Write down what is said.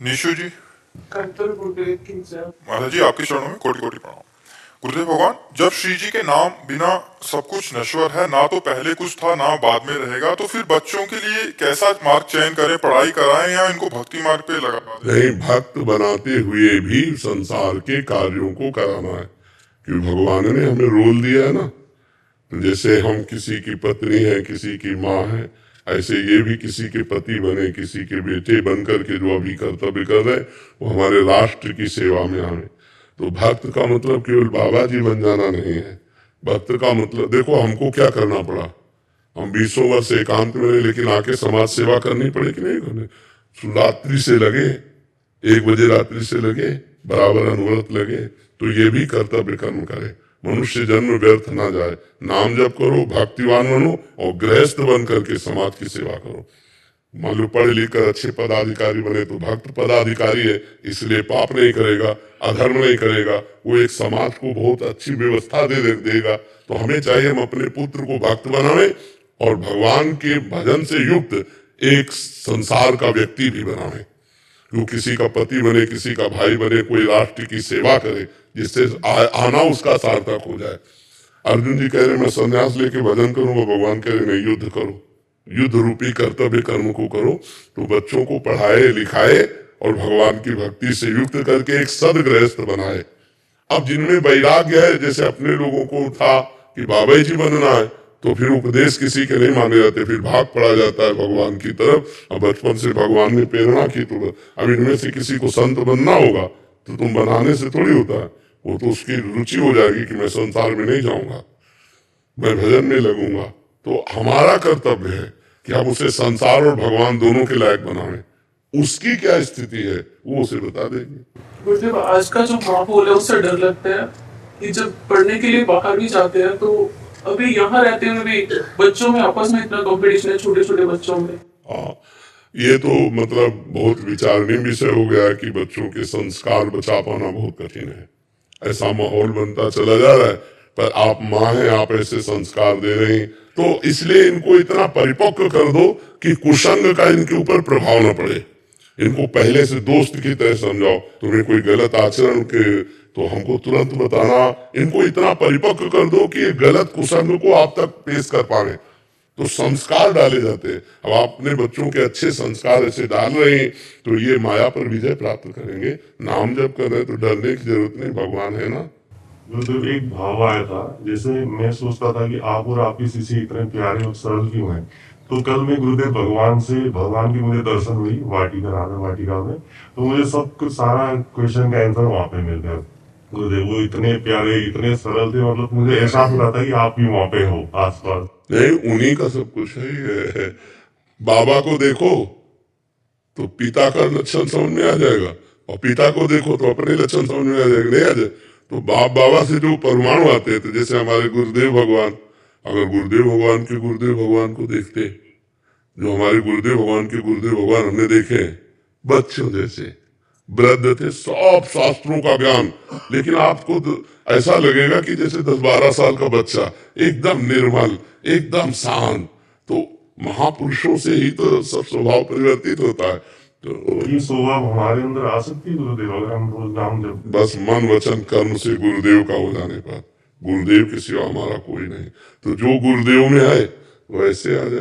निशु जी, कर्तव्य गुरुदेव की जय। महाराज जी आपके चरणों में कोटि कोटि प्रणाम। गुरुदेव भगवान, जब श्री जी के नाम बिना सब कुछ नश्वर है, ना तो पहले कुछ था ना बाद में रहेगा, तो फिर बच्चों के लिए कैसा मार्ग चयन करें, पढ़ाई कराएं या इनको भक्ति मार्ग पे लगा दें? नहीं, भक्त बनाते हुए भी संसार के कार्यों को कराना है, क्योंकि भगवान ने हमें रोल दिया है ना। तो जैसे हम किसी की पत्नी है, किसी की माँ है, ऐसे ये भी किसी के पति बने, किसी के बेटे बनकर के जो अभी कर्तव्य कर रहे हैं वो हमारे राष्ट्र की सेवा में आए। तो भक्त का मतलब केवल बाबा जी बन जाना नहीं है। भक्त का मतलब देखो, हमको क्या करना पड़ा। हम 20 वर्ष एकांत में रहे, लेकिन आके समाज सेवा करनी पड़े कि नहीं करने। रात्रि से लगे, 1 बजे रात्रि से लगे, बराबर अनुव्रत लगे, तो ये भी कर्तव्य कर्म करे। मनुष्य जन्म व्यर्थ ना जाए। नाम जप करो, भक्तिवान बनो और गृहस्थ बन करके समाज की सेवा करो। मान लो पढ़ लिख कर अच्छे पदाधिकारी बने तो भक्त पदाधिकारी है, इसलिए पाप नहीं करेगा, अधर्म नहीं करेगा, वो एक समाज को बहुत अच्छी व्यवस्था देगा। तो हमें चाहिए हम अपने पुत्र को भक्त बनावे और भगवान के भजन से युक्त एक संसार का व्यक्ति भी बनावे। वो किसी का पति बने, किसी का भाई बने, कोई राष्ट्र की सेवा करे, जिससे आना उसका सार्थक हो जाए। अर्जुन जी कह रहे मैं संन्यास लेके भजन करूंगा, भगवान कह रहे नहीं, युद्ध करो, युद्ध रूपी कर्तव्य कर्म को करो। तो बच्चों को पढ़ाए लिखाए और भगवान की भक्ति से युक्त करके एक सदगृहस्थ बनाए। अब जिनमें वैराग्य है, जैसे अपने लोगों को था कि बाबा जी बनना है, तो फिर उपदेश किसी के नहीं माने जाते, फिर भाग पड़ा जाता है भगवान की तरफ। अब बचपन से भगवान ने प्रेरणा की, तो अब इनमें से किसी को संत बनना होगा तो तुम बनाने से थोड़ी होता है। वो तो उसकी रुचि हो जाएगी कि मैं संसार में नहीं जाऊंगा, मैं भजन में लगूंगा। तो हमारा कर्तव्य है कि हम उसे संसार और भगवान दोनों के लायक बनावे। उसकी क्या स्थिति है वो उसे बता देंगे। गुरुदेव, आज का जो माहौल है उससे डर लगता है कि जब पढ़ने के लिए बाहर भी जाते हैं तो अभी यहाँ रहते हुए भी बच्चों में आपस में इतना कंपटीशन है, छोटे छोटे बच्चों में। हाँ, ये तो मतलब बहुत विचारणीय विषय हो गया है कि बच्चों के संस्कार बचा पाना बहुत कठिन है। ऐसा माहौल बनता चला जा रहा है, पर आप माँ हैं, आप ऐसे संस्कार दे रही हैं, तो इसलिए इनको इतना परिपक्व कर दो कि कुसंग का इनके ऊपर प्रभाव न पड़े। इनको पहले से दोस्त की तरह समझाओ। तुम्हें कोई गलत आचरण के तो हमको तुरंत बताना। इनको इतना परिपक्व कर दो कि ये गलत कुसंग को आप तक पेश कर पाए, तो संस्कार डाले जाते हैं। अब आप अपने बच्चों के अच्छे संस्कार ऐसे डाल रहे हैं तो ये माया पर विजय प्राप्त करेंगे। नाम जब कर रहे तो डरने की जरूरत नहीं, भगवान है ना। गुरुदेव, एक भाव आया था, जैसे मैं सोचता था कि आप और आपकी शिष्य इतने प्यारे और सरल क्यों हैं। तो कल मैं गुरुदेव भगवान की मुझे दर्शन हुई वाटिका में, तो मुझे सब कुछ सारा क्वेश्चन का आंसर वहां पे मिल गया। गुरुदेव वो इतने प्यारे, इतने सरल थे, मतलब मुझे एहसास हो रहा था कि आप भी वहां पे हो आसपास। नहीं, उन्हीं का सब कुछ है। बाबा को देखो तो पिता का लक्षण समझ में आ जाएगा, और पिता को देखो तो अपने लक्षण समझ में आ जाएगा। नहीं आ जाए तो बाबा से जो परमाणु आते हैं, तो जैसे हमारे गुरुदेव भगवान, अगर गुरुदेव भगवान को देखते, जो हमारे गुरुदेव भगवान हमने देखे, बच्चों जैसे वृद्ध थे, सब शास्त्रों का ज्ञान, लेकिन आपको ऐसा लगेगा कि जैसे 10-12 साल का बच्चा, एकदम निर्मल, एकदम शांत। तो महापुरुषों से ही तो सब स्वभाव परिवर्तित होता है। तो ये स्वभाव हमारे अंदर आ सकती है गुरुदेव, अगर हम रोज नाम जब बस मन वचन कर्म से गुरुदेव का हो जाने पर, गुरुदेव के सिवा हमारा कोई नहीं। तो जो गुरुदेव में है वो ऐसे आ जाए।